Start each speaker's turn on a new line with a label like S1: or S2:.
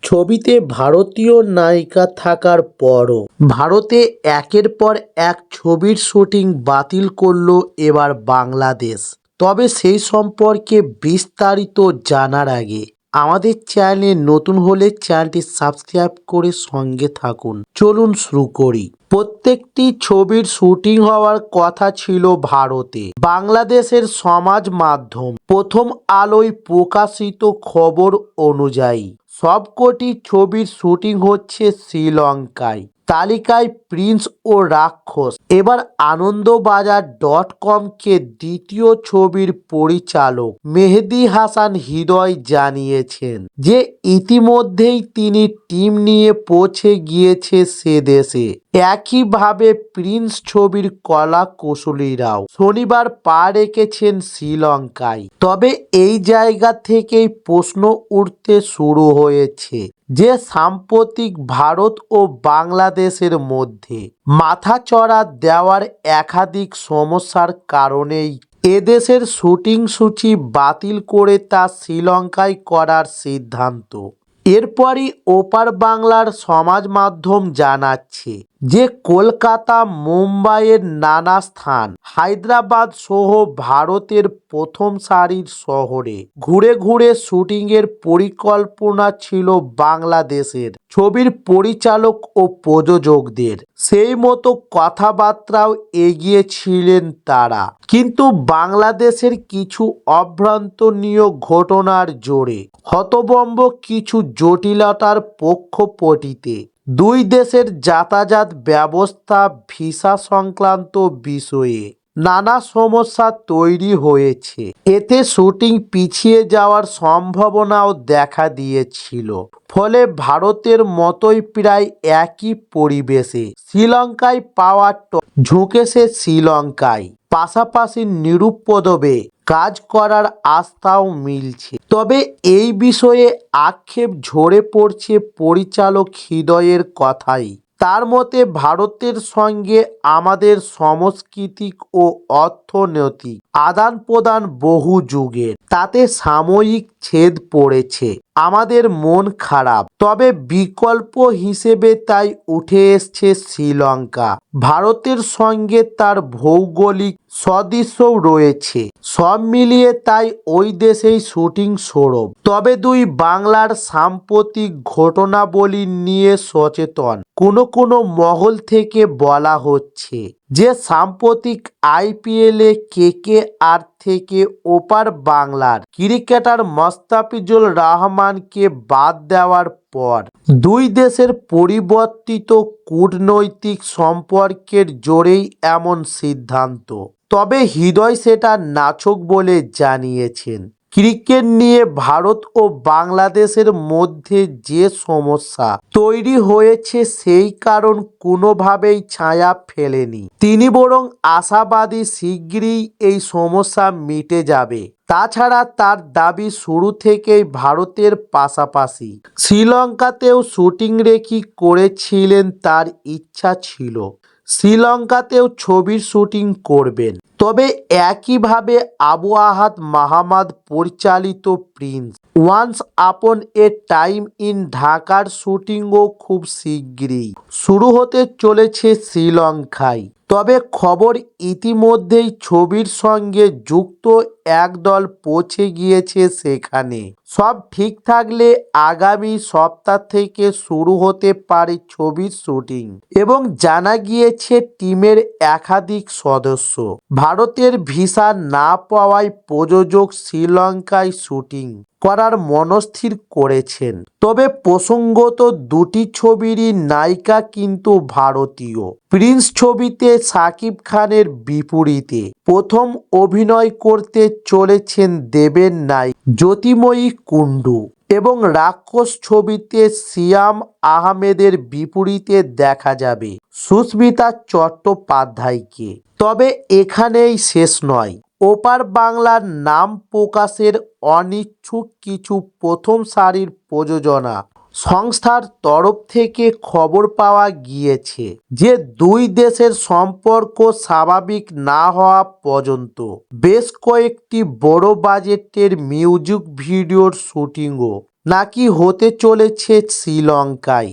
S1: ছবিতে ভারতীয় নায়িকা থাকার পরও ভারতে একের পর এক ছবির শুটিং বাতিল করল এবার বাংলাদেশ। তবে সেই সম্পর্কে বিস্তারিত জানার আগে আমাদের চ্যানেলে নতুন হলে চ্যানেলটি সাবস্ক্রাইব করে সঙ্গে থাকুন। চলুন শুরু করি। প্রত্যেকটি ছবির শুটিং হওয়ার কথা ছিল ভারতে। বাংলাদেশের সমাজ মাধ্যম প্রথম আলোয় প্রকাশিত খবর অনুযায়ী সবকটি ছবির শুটিং হচ্ছে শ্রীলঙ্কায়। তালিকায় প্রিন্স ও রাক্ষস। এবার আনন্দবাজার.com-কে দ্বিতীয় ছবির পরিচালক মেহেদী হাসান হৃদয় জানিয়েছেন যে ইতিমধ্যেই তিনি টিম নিয়ে পৌঁছে গিয়েছে সে দেশে। একইভাবে প্রিন্স ছবির কলা কুশলীরাও শনিবার পা রেখেছেন শ্রীলঙ্কায়। তবে এই জায়গা থেকেই প্রশ্ন উঠতে শুরু হয়েছে যে সাম্প্রতিক ভারত ও বাংলাদেশের মধ্যে মাথাচড়া দেওয়ার একাধিক সমস্যার কারণেই এদেশের শুটিং সূচি বাতিল করে তা শ্রীলঙ্কায় করার সিদ্ধান্ত। এরপরই ওপার বাংলার সমাজ মাধ্যম জানাচ্ছে যে কলকাতা, মুম্বাইয়ের নানা স্থান, হায়দ্রাবাদ সহ ভারতের প্রথম সারির শহরে ঘুরে ঘুরে শুটিংয়ের পরিকল্পনা ছিল বাংলাদেশের ছবির পরিচালক ও প্রযোজকদের। সেই মতো কথাবার্তাও এগিয়েছিলেন তারা, কিন্তু বাংলাদেশের কিছু অভ্যন্তরীণ ঘটনার জোরে হতভম্ব কিছু জটিলতার প্রেক্ষাপটে দুই দেশের যাতায়াত ব্যবস্থা, ভিসা সংক্রান্ত বিষয়ে নানা সমস্যা তৈরি হয়েছে। এতে শুটিং পিছিয়ে যাওয়ার সম্ভাবনাও দেখা দিয়েছিল। ফলে ভারতের মতোই প্রায় একই পরিবেশে শ্রীলঙ্কায় পাওয়ার ঝুঁকেছে শ্রীলঙ্কায়, পাশাপাশি নিরুপদ্রবে কাজ করার আস্থাও মিলছে। তবে এই বিষয়ে আক্ষেপ ঝরে পড়ছে পরিচালক হৃদয়ের কথাই। তার মতে, ভারতের সঙ্গে আমাদের সাংস্কৃতিক ও অর্থনৈতিক আদান প্রদান বহু যুগের, তাতে সাময়িক ছেদ পড়েছে। আমাদের মন খারাপ, তবে বিকল্প হিসেবে তাই উঠে এসছে শ্রীলঙ্কা। ভারতের সঙ্গে তার ভৌগোলিক সদৃশ্যও রয়েছে। সব মিলিয়ে তাই ওই দেশেই শুটিং সরব। তবে দুই বাংলার সাম্প্রতিক ঘটনাবলী নিয়ে সচেতন কোনো মহল থেকে বলা হচ্ছে যে সাম্প্রতিক আইপিএলে কেকেআর থেকে ওপার বাংলার ক্রিকেটার মোস্তাফিজুর রহমানকে বাদ দেওয়ার পর দুই দেশের পরিবর্তিত কূটনৈতিক সম্পর্কের জোরেই এমন সিদ্ধান্ত। তবে হৃদয় সেটা নাছক বলে জানিয়েছেন। ক্রিকেট নিয়ে ভারত ও বাংলাদেশের মধ্যে যে সমস্যা তৈরি হয়েছে সেই কারণ কোনোভাবেই ছায়া ফেলেনি তিনি, বরং আশাবাদী শিগগিরই এই সমস্যা মিটে যাবে। তাছাড়া তার দাবি, শুরু থেকেই ভারতের পাশাপাশি শ্রীলঙ্কাতেও শুটিং রেখে করেছিলেন। তার ইচ্ছা ছিল শ্রীলঙ্কাতেও ছবির শুটিং করবেন। তবে একইভাবে আবু আহাদ মাহমুদ পরিচালিত Prince once upon A time in ঢাকার শুটিংও খুব শিগগিরই শুরু হতে চলেছে শ্রীলঙ্কায়। তবে খবর, ইতিমধ্যেই ছবির সঙ্গে যুক্ত একদল পৌঁছে গিয়েছে সেখানে। সব ঠিক থাকলে আগামী সপ্তাহ থেকে শুরু হতে পারে ছবির শুটিং এবং জানা গিয়েছে টিমের একাধিক সদস্য ভারতের ভিসা না পাওয়ায় প্রযোজক শ্রীলঙ্কায় শুটিং করার মনস্থির করেছেন। তবে প্রসঙ্গত, দুটি ছবিরই নায়িকা কিন্তু ভারতীয়। প্রিন্স ছবিতে শাকিব খানের বিপরীতে প্রথম অভিনয় করতে চলেছেন দেবের নায়ক জ্যোতির্ময়ী কুন্ডু এবং রাক্ষস ছবিতে সিয়াম আহমেদের বিপরীতে দেখা যাবে সুস্মিতা চট্টোপাধ্যায়কে। তবে এখানেই শেষ নয়। ওপার বাংলার নাম প্রকাশের অনিচ্ছুক কিছু প্রথম সারির প্রযোজনা সংস্থার তরফ থেকে খবর পাওয়া গিয়েছে যে দুই দেশের সম্পর্ক স্বাভাবিক না হওয়া পর্যন্ত বেশ কয়েকটি বড় বাজেটের মিউজিক ভিডিওর শুটিংও নাকি হতে চলেছে শ্রীলঙ্কায়?